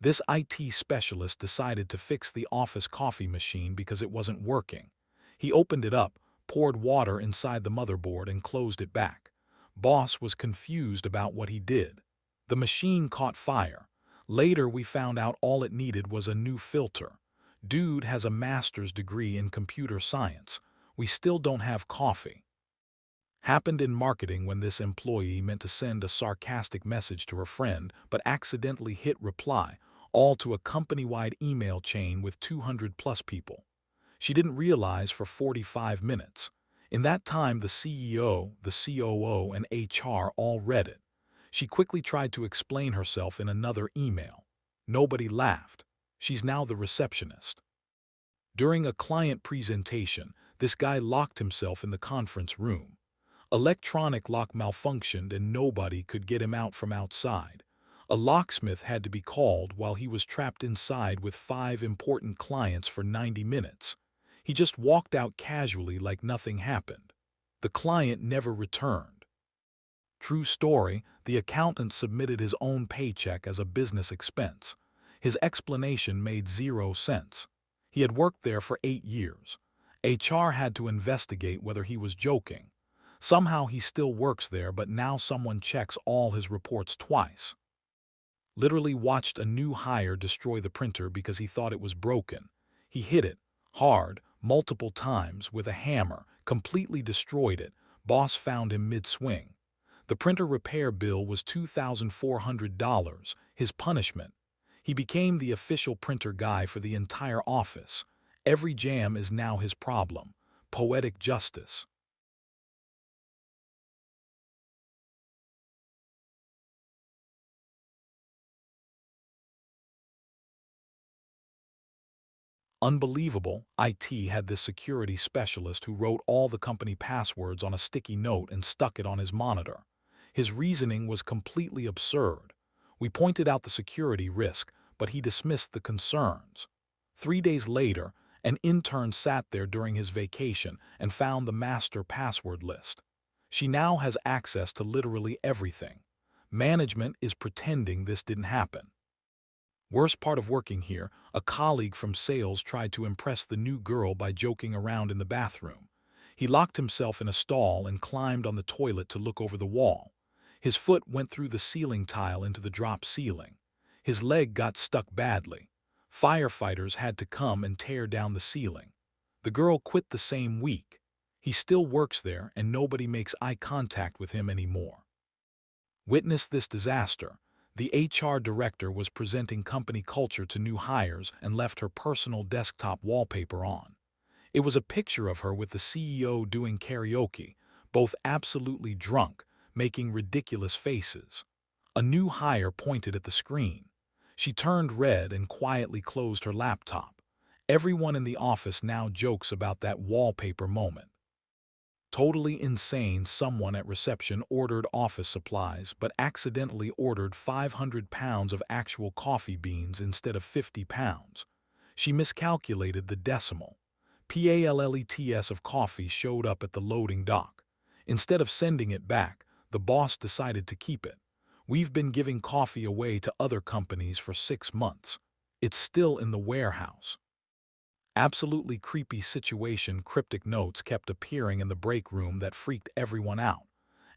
This IT specialist decided to fix the office coffee machine because it wasn't working. He opened it up, poured water inside the motherboard, and closed it back. Boss was confused about what he did. The machine caught fire. Later, we found out all it needed was a new filter. Dude has a master's degree in computer science. We still don't have coffee. Happened in marketing when this employee meant to send a sarcastic message to her friend but accidentally hit reply, all to a company-wide email chain with 200 plus people. She didn't realize for 45 minutes. In that time, the CEO, the COO, and HR all read it. She quickly tried to explain herself in another email. Nobody laughed. She's now the receptionist. During a client presentation, this guy locked himself in the conference room. Electronic lock malfunctioned and nobody could get him out from outside. A locksmith had to be called while he was trapped inside with 5 important clients for 90 minutes. He just walked out casually like nothing happened. The client never returned. True story, the accountant submitted his own paycheck as a business expense. His explanation made zero sense. He had worked there for 8 years. HR had to investigate whether he was joking. Somehow he still works there, but now someone checks all his reports twice. Literally watched a new hire destroy the printer because he thought it was broken. He hit it hard, multiple times, with a hammer, completely destroyed it. Boss found him mid-swing. The printer repair bill was $2,400, his punishment. He became the official printer guy for the entire office. Every jam is now his problem. Poetic justice. Unbelievable, IT had this security specialist who wrote all the company passwords on a sticky note and stuck it on his monitor. His reasoning was completely absurd. We pointed out the security risk, but he dismissed the concerns. 3 days later, an intern sat there during his vacation and found the master password list. She now has access to literally everything. Management is pretending this didn't happen. Worst part of working here, a colleague from sales tried to impress the new girl by joking around in the bathroom. He locked himself in a stall and climbed on the toilet to look over the wall. His foot went through the ceiling tile into the drop ceiling. His leg got stuck badly. Firefighters had to come and tear down the ceiling. The girl quit the same week. He still works there and nobody makes eye contact with him anymore. Witness this disaster. The HR director was presenting company culture to new hires and left her personal desktop wallpaper on. It was a picture of her with the CEO doing karaoke, both absolutely drunk, making ridiculous faces. A new hire pointed at the screen. She turned red and quietly closed her laptop. Everyone in the office now jokes about that wallpaper moment. Totally insane, someone at reception ordered office supplies but accidentally ordered 500 pounds of actual coffee beans instead of 50 pounds. She miscalculated the decimal. PALLETS of coffee showed up at the loading dock. Instead of sending it back, the boss decided to keep it. We've been giving coffee away to other companies for 6 months. It's still in the warehouse. Absolutely creepy situation. Cryptic notes kept appearing in the break room that freaked everyone out.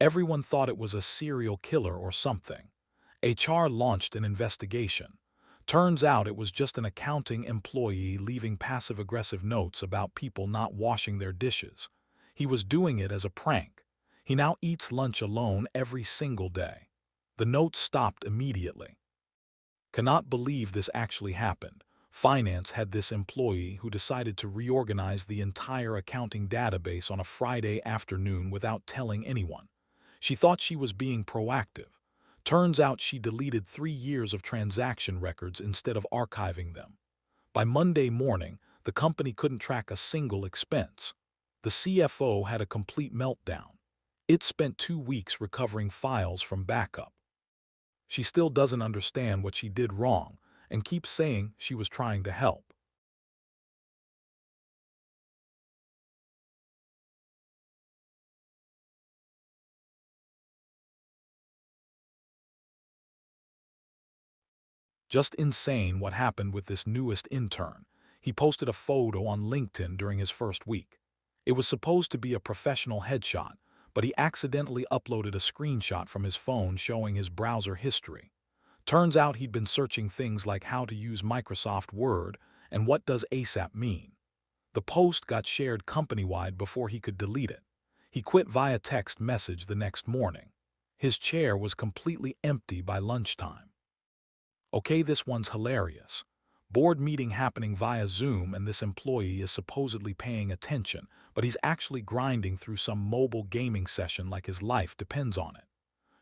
Everyone thought it was a serial killer or something. HR launched an investigation. Turns out it was just an accounting employee leaving passive-aggressive notes about people not washing their dishes. He was doing it as a prank. He now eats lunch alone every single day. The notes stopped immediately. Cannot believe this actually happened. Finance had this employee who decided to reorganize the entire accounting database on a Friday afternoon without telling anyone. She thought she was being proactive. Turns out she deleted 3 years of transaction records instead of archiving them. By Monday morning, the company couldn't track a single expense. The CFO had a complete meltdown. It spent 2 weeks recovering files from backup. She still doesn't understand what she did wrong and keeps saying she was trying to help. Just insane what happened with this newest intern. He posted a photo on LinkedIn during his first week. It was supposed to be a professional headshot, but he accidentally uploaded a screenshot from his phone showing his browser history. Turns out he'd been searching things like how to use Microsoft Word and what does ASAP mean. The post got shared company-wide before he could delete it. He quit via text message the next morning. His chair was completely empty by lunchtime. Okay, this one's hilarious. Board meeting happening via Zoom and this employee is supposedly paying attention, but he's actually grinding through some mobile gaming session like his life depends on it.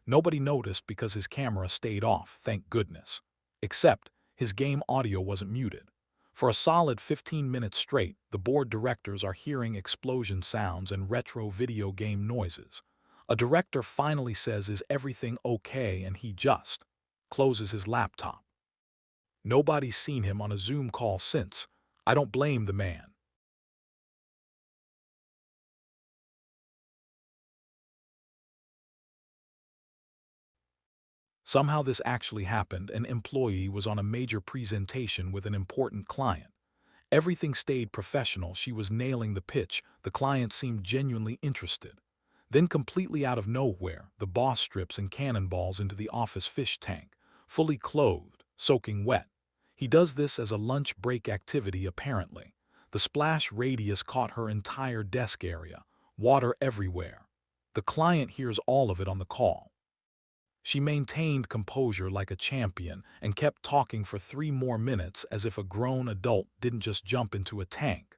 Nobody noticed because his camera stayed off, thank goodness. Except, his game audio wasn't muted. For a solid 15 minutes straight, the board directors are hearing explosion sounds and retro video game noises. A director finally says, "Is everything okay?" and he just closes his laptop. Nobody's seen him on a Zoom call since. I don't blame the man. Somehow this actually happened. An employee was on a major presentation with an important client. Everything stayed professional. She was nailing the pitch. The client seemed genuinely interested. Then completely out of nowhere, the boss strips and cannonballs into the office fish tank, fully clothed, soaking wet. He does this as a lunch break activity apparently. The splash radius caught her entire desk area, water everywhere. The client hears all of it on the call. She maintained composure like a champion and kept talking for 3 more minutes as if a grown adult didn't just jump into a tank.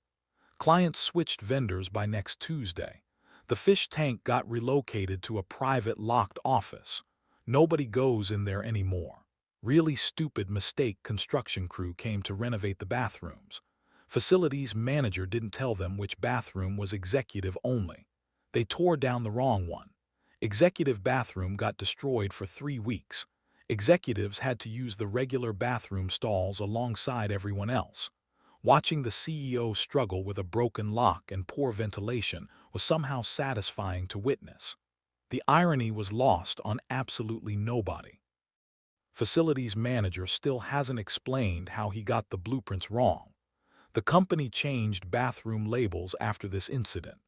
Clients switched vendors by next Tuesday. The fish tank got relocated to a private locked office. Nobody goes in there anymore. Really stupid mistake. Construction crew came to renovate the bathrooms. Facilities manager didn't tell them which bathroom was executive only. They tore down the wrong one. Executive bathroom got destroyed for 3 weeks. Executives had to use the regular bathroom stalls alongside everyone else. Watching the CEO struggle with a broken lock and poor ventilation was somehow satisfying to witness. The irony was lost on absolutely nobody. Facilities manager still hasn't explained how he got the blueprints wrong. The company changed bathroom labels after this incident.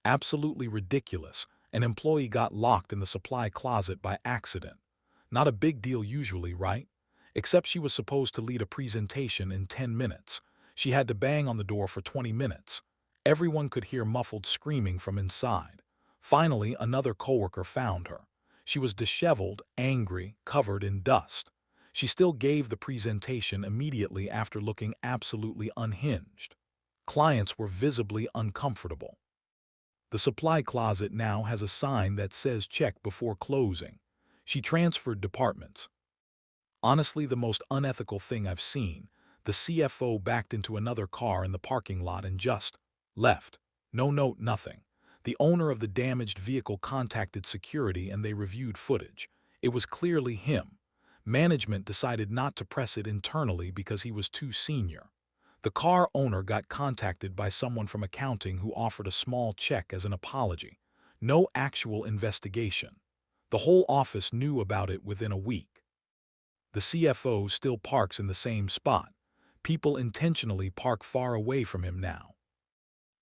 Absolutely ridiculous. An employee got locked in the supply closet by accident. Not a big deal usually, right? Except she was supposed to lead a presentation in 10 minutes. She had to bang on the door for 20 minutes. Everyone could hear muffled screaming from inside. Finally, another coworker found her. She was disheveled, angry, covered in dust. She still gave the presentation immediately after looking absolutely unhinged. Clients were visibly uncomfortable. The supply closet now has a sign that says check before closing. She transferred departments. Honestly, the most unethical thing I've seen. The CFO backed into another car in the parking lot and just left. No note, nothing. The owner of the damaged vehicle contacted security and they reviewed footage. It was clearly him. Management decided not to press it internally because he was too senior. The car owner got contacted by someone from accounting who offered a small check as an apology. No actual investigation. The whole office knew about it within a week. The CFO still parks in the same spot. People intentionally park far away from him now.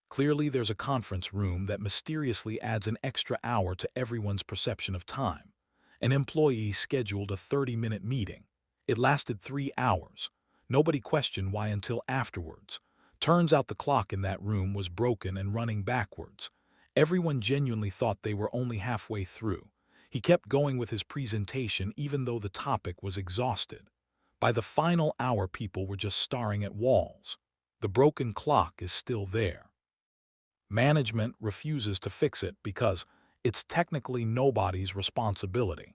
Clearly there's a conference room that mysteriously adds an extra hour to everyone's perception of time. An employee scheduled a 30-minute meeting. It lasted 3 hours. Nobody questioned why until afterwards. Turns out the clock in that room was broken and running backwards. Everyone genuinely thought they were only halfway through. He kept going with his presentation even though the topic was exhausted. By the final hour, people were just staring at walls. The broken clock is still there. Management refuses to fix it because it's technically nobody's responsibility.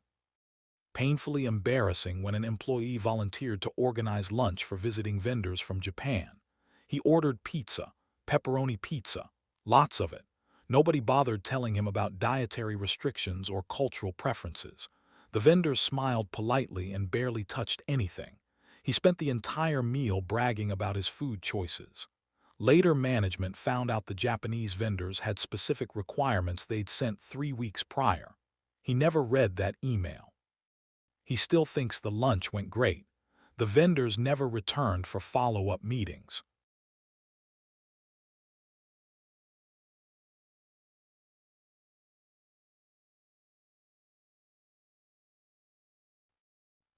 Painfully embarrassing when an employee volunteered to organize lunch for visiting vendors from Japan. He ordered pizza, pepperoni pizza, lots of it. Nobody bothered telling him about dietary restrictions or cultural preferences. The vendors smiled politely and barely touched anything. He spent the entire meal bragging about his food choices. Later, management found out the Japanese vendors had specific requirements they'd sent 3 weeks prior. He never read that email. He still thinks the lunch went great. The vendors never returned for follow-up meetings.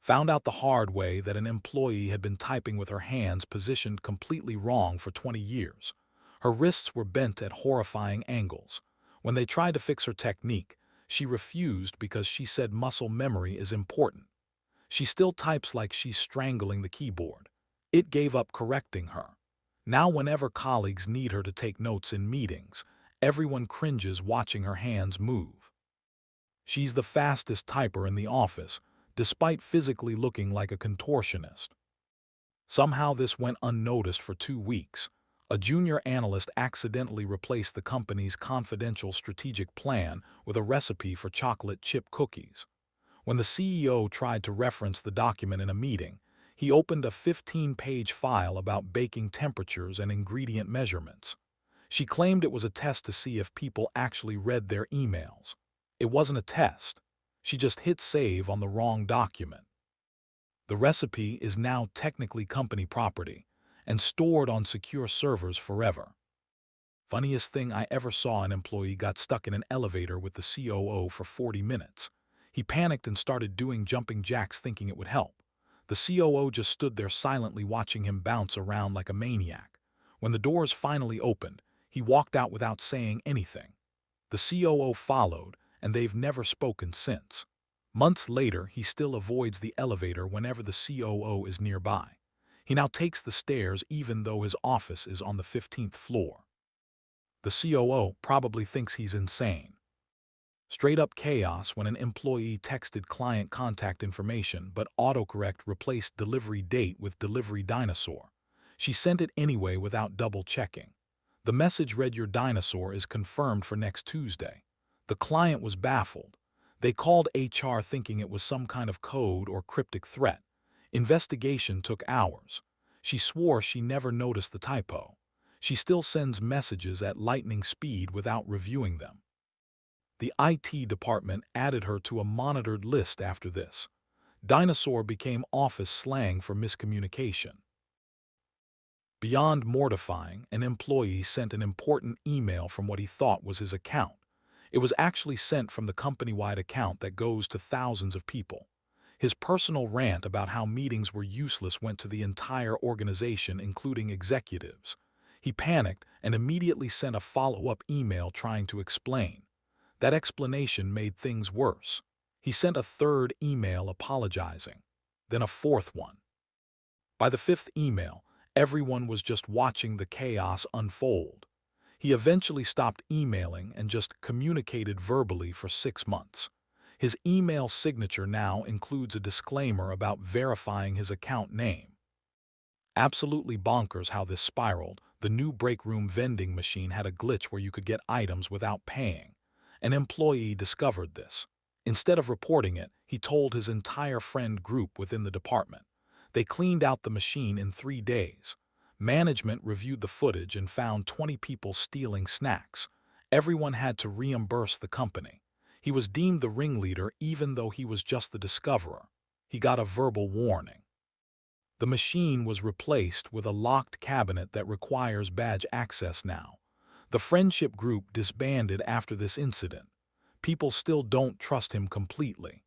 Found out the hard way that an employee had been typing with her hands positioned completely wrong for 20 years. Her wrists were bent at horrifying angles. When they tried to fix her technique, she refused because she said muscle memory is important. She still types like she's strangling the keyboard. It gave up correcting her. Now whenever colleagues need her to take notes in meetings, everyone cringes watching her hands move. She's the fastest typer in the office, despite physically looking like a contortionist. Somehow this went unnoticed for 2 weeks. A junior analyst accidentally replaced the company's confidential strategic plan with a recipe for chocolate chip cookies. When the CEO tried to reference the document in a meeting, he opened a 15-page file about baking temperatures and ingredient measurements. She claimed it was a test to see if people actually read their emails. It wasn't a test. She just hit save on the wrong document. The recipe is now technically company property and stored on secure servers forever. Funniest thing I ever saw, an employee got stuck in an elevator with the COO for 40 minutes. He panicked and started doing jumping jacks thinking it would help. The COO just stood there silently watching him bounce around like a maniac. When the doors finally opened, he walked out without saying anything. The COO followed, and they've never spoken since. Months later, he still avoids the elevator whenever the COO is nearby. He now takes the stairs even though his office is on the 15th floor. The COO probably thinks he's insane. Straight up chaos when an employee texted client contact information but autocorrect replaced delivery date with delivery dinosaur. She sent it anyway without double checking. The message read, "Your dinosaur is confirmed for next Tuesday." The client was baffled. They called HR thinking it was some kind of code or cryptic threat. Investigation took hours. She swore she never noticed the typo. She still sends messages at lightning speed without reviewing them. The IT department added her to a monitored list after this. Dinosaur became office slang for miscommunication. Beyond mortifying, an employee sent an important email from what he thought was his account. It was actually sent from the company-wide account that goes to thousands of people. His personal rant about how meetings were useless went to the entire organization, including executives. He panicked and immediately sent a follow-up email trying to explain. That explanation made things worse. He sent a third email apologizing, then a fourth one. By the fifth email, everyone was just watching the chaos unfold. He eventually stopped emailing and just communicated verbally for 6 months. His email signature now includes a disclaimer about verifying his account name. Absolutely bonkers how this spiraled. The new break room vending machine had a glitch where you could get items without paying. An employee discovered this. Instead of reporting it, he told his entire friend group within the department. They cleaned out the machine in 3 days. Management reviewed the footage and found 20 people stealing snacks. Everyone had to reimburse the company. He was deemed the ringleader even though he was just the discoverer. He got a verbal warning. The machine was replaced with a locked cabinet that requires badge access now. The friendship group disbanded after this incident. People still don't trust him completely.